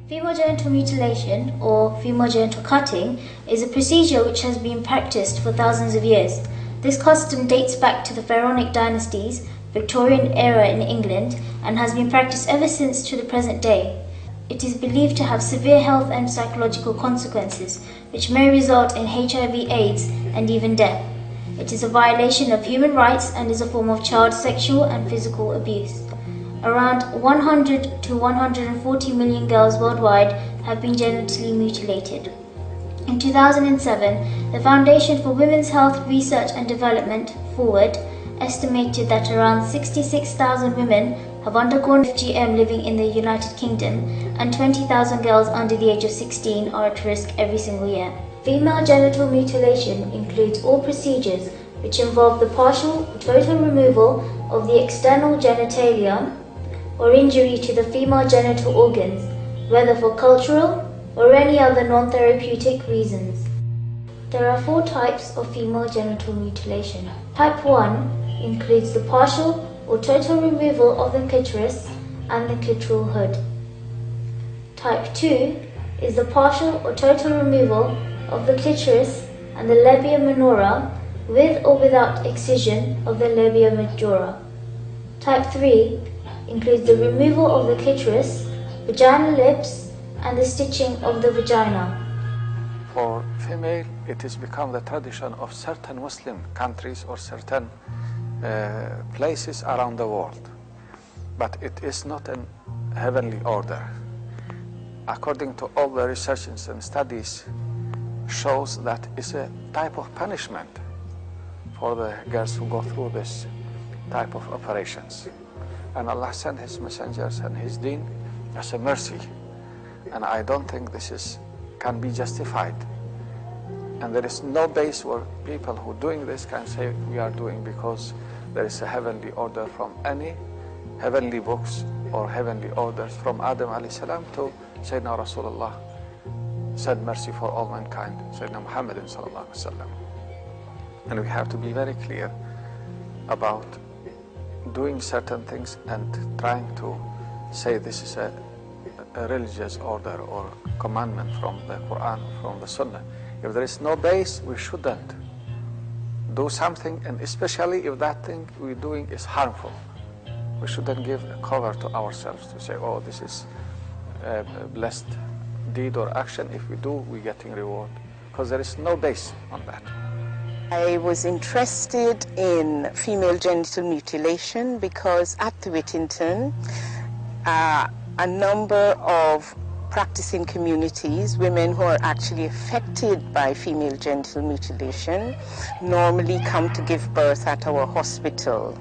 Female genital mutilation, or female genital cutting, is a procedure which has been practiced for thousands of years. This custom dates back to the Pharaonic dynasties, Victorian era in England, and has been practiced ever since to the present day. It is believed to have severe health and psychological consequences, which may result in HIV/AIDS and even death. It is a violation of human rights and is a form of child sexual and physical abuse. Around 100 to 140 million girls worldwide have been genitally mutilated. In 2007, the Foundation for Women's Health Research and Development, Forward, estimated that around 66,000 women have undergone FGM living in the United Kingdom, and 20,000 girls under the age of 16 are at risk every single year. Female genital mutilation includes all procedures which involve the partial or total removal of the external genitalia or injury to the female genital organs, whether for cultural or any other non-therapeutic reasons. There are 4 types of female genital mutilation. Type 1 includes the partial or total removal of the clitoris and the clitoral hood. Type 2 is the partial or total removal of the clitoris and the labia minora with or without excision of the labia majora. Type 3 includes the removal of the clitoris, vaginal lips, and the stitching of the vagina. For female, it has become the tradition of certain Muslim countries or certain places around the world. But it is not a heavenly order. According to all the researches and studies, shows that it's a type of punishment for the girls who go through this type of operations. And Allah sent His messengers and His deen as a mercy. And I don't think this can be justified. And there is no base where people who are doing this can say we are doing because there is a heavenly order from any heavenly books or heavenly orders from Adam alayhi salam to Sayyidina Rasulullah, said mercy for all mankind, Sayyidina Muhammad sallallahu alaihi wasallam. And we have to be very clear about doing certain things and trying to say this is a religious order or commandment from the Quran, from the Sunnah. If there is no base, we shouldn't do something, and especially if that thing we're doing is harmful. We shouldn't give a cover to ourselves to say, oh, this is a blessed deed or action. If we do, we're getting reward, because there is no base on that. I was interested in female genital mutilation because at the Whittington, a number of practicing communities, women who are actually affected by female genital mutilation, normally come to give birth at our hospital.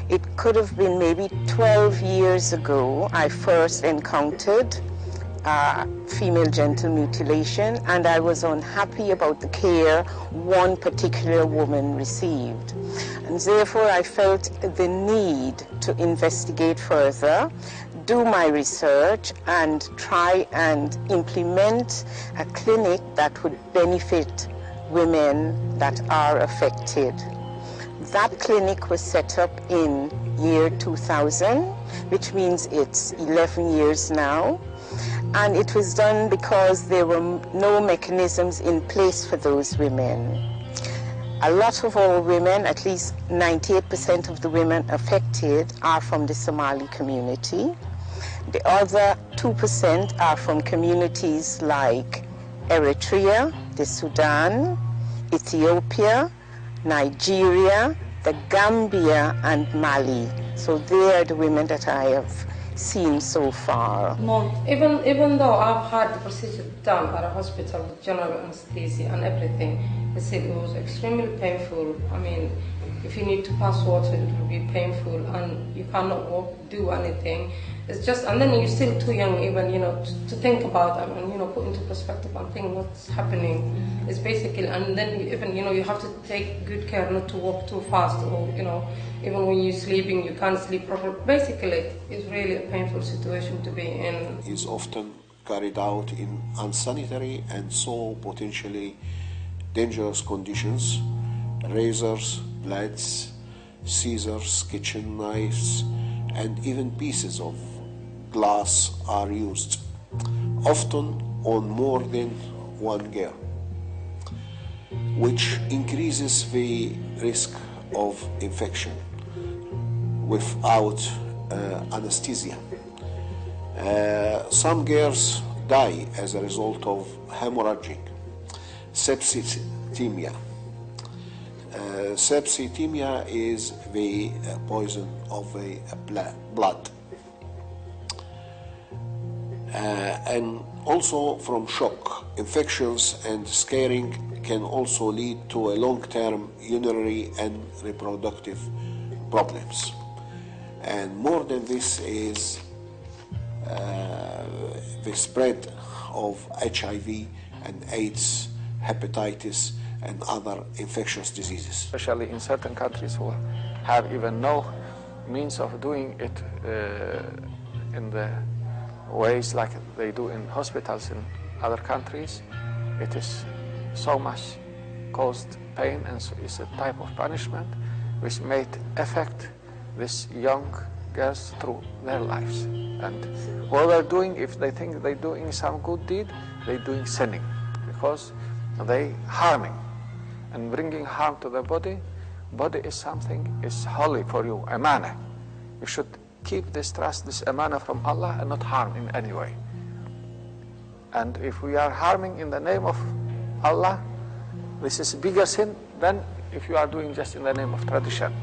It could have been maybe 12 years ago I first encountered female genital mutilation, and I was unhappy about the care one particular woman received. And therefore I felt the need to investigate further, do my research, and try and implement a clinic that would benefit women that are affected. That clinic was set up in year 2000, which means it's 11 years now. And it was done because there were no mechanisms in place for those women. A lot of our women, at least 98% of the women affected, are from the Somali community. The other 2% are from communities like Eritrea, the Sudan, Ethiopia, Nigeria, the Gambia, and Mali. So they are the women that I have seen so far. Even though I've had the procedure done at a hospital with general anesthesia and everything, they said it was extremely painful. I mean, if you need to pass water, it will be painful, and you cannot walk, do anything. It's just, and then you're still too young even, to think about them and, put into perspective and think what's happening. It's basically, and then even, you have to take good care not to walk too fast, or, even when you're sleeping, you can't sleep properly. Basically, it's really a painful situation to be in. Is often carried out in unsanitary and so potentially dangerous conditions. Razors, blades, scissors, kitchen knives, and even pieces of glass are used. often on more than one girl, which increases the risk of infection without anesthesia. Some girls die as a result of hemorrhagic septicemia. Septicemia is the poison of the blood. And also from shock, infections and scarring can also lead to a long-term urinary and reproductive problems. And more than this is the spread of HIV and AIDS, hepatitis, and other infectious diseases. Especially in certain countries who have even no means of doing it in the ways like they do in hospitals in other countries, it is so much caused pain, and so it's a type of punishment which may affect these young girls through their lives. And what they're doing, if they think they're doing some good deed, they're doing sinning, because they harming and bringing harm to the body. Body is something, is holy for you, amana. You should keep this trust, this amana from Allah, and not harm in any way. And if we are harming in the name of Allah, this is a bigger sin than if you are doing just in the name of tradition.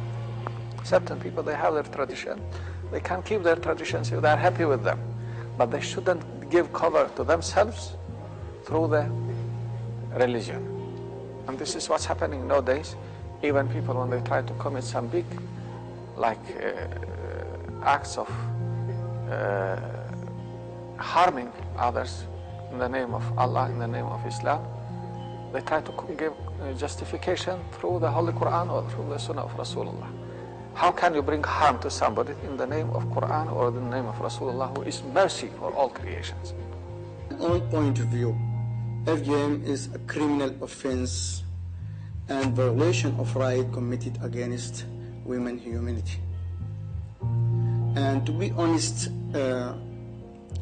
Certain people, they have their tradition. They can keep their traditions if they are happy with them. But they shouldn't give cover to themselves through the religion. And this is what's happening nowadays. Even people, when they try to commit some big, like acts of harming others in the name of Allah, in the name of Islam, they try to give justification through the Holy Quran or through the Sunnah of Rasulullah. How can you bring harm to somebody in the name of Quran or the name of Rasulullah, who is mercy for all creations? From my point of view, FGM is a criminal offense and violation of right committed against women's humanity. And to be honest, the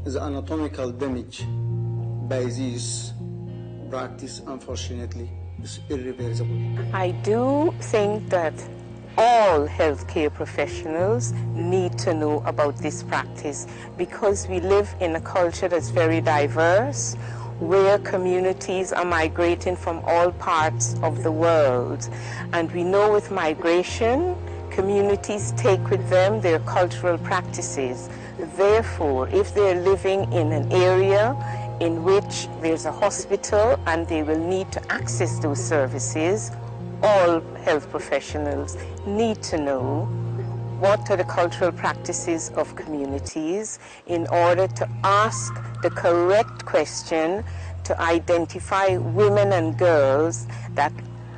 anatomical damage by this practice, unfortunately, is irreversible. I do think that all healthcare professionals need to know about this practice, because we live in a culture that's very diverse, where communities are migrating from all parts of the world. And we know with migration, communities take with them their cultural practices. Therefore, if they're living in an area in which there's a hospital and they will need to access those services, all health professionals need to know what are the cultural practices of communities in order to ask the correct question to identify women and girls that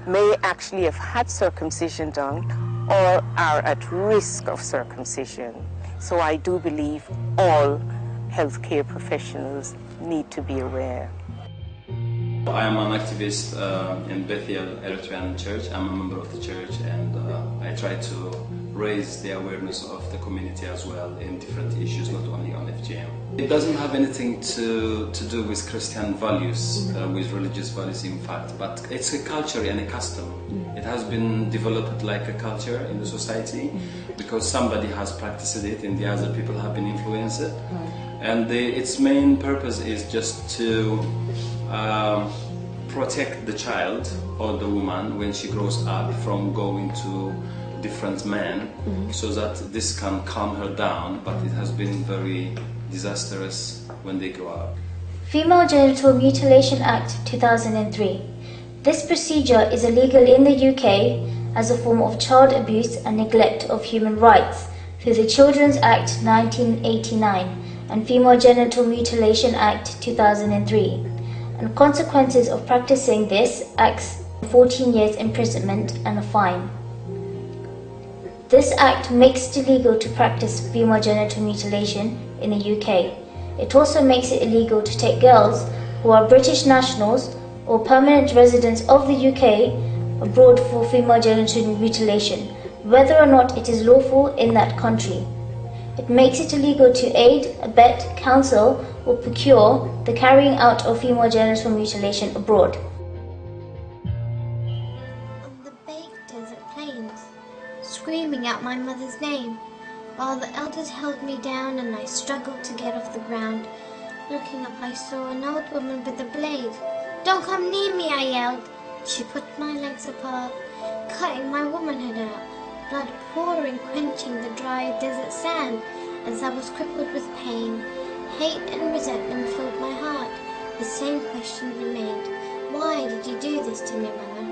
may actually have had circumcision done or are at risk of circumcision. So I do believe all healthcare professionals need to be aware. I am an activist in Bethel Eritrean Church. I'm a member of the church, and I try to raise the awareness of the community as well in different issues, not only on FGM. It doesn't have anything to do with Christian values, with religious values in fact, but it's a culture and a custom. It has been developed like a culture in the society because somebody has practiced it and the other people have been influenced. And its main purpose is just to protect the child or the woman when she grows up from going to different men, so that this can calm her down, but it has been very disastrous when they grow up. Female Genital Mutilation Act 2003. This procedure is illegal in the UK as a form of child abuse and neglect of human rights through the Children's Act 1989 and Female Genital Mutilation Act 2003. And consequences of practicing this acts 14 years imprisonment and a fine. This act makes it illegal to practice female genital mutilation in the UK. It also makes it illegal to take girls who are British nationals or permanent residents of the UK abroad for female genital mutilation, whether or not it is lawful in that country. It makes it illegal to aid, abet, counsel, or procure the carrying out of female genital mutilation abroad. On the baked desert plains, screaming out my mother's name, while the elders held me down and I struggled to get off the ground. Looking up, I saw an old woman with a blade. "Don't come near me," I yelled. She put my legs apart, cutting my womanhood out, blood pouring, quenching the dry desert sand. As I was crippled with pain, hate and resentment filled my heart. The same question remained: why did you do this to me, Mother?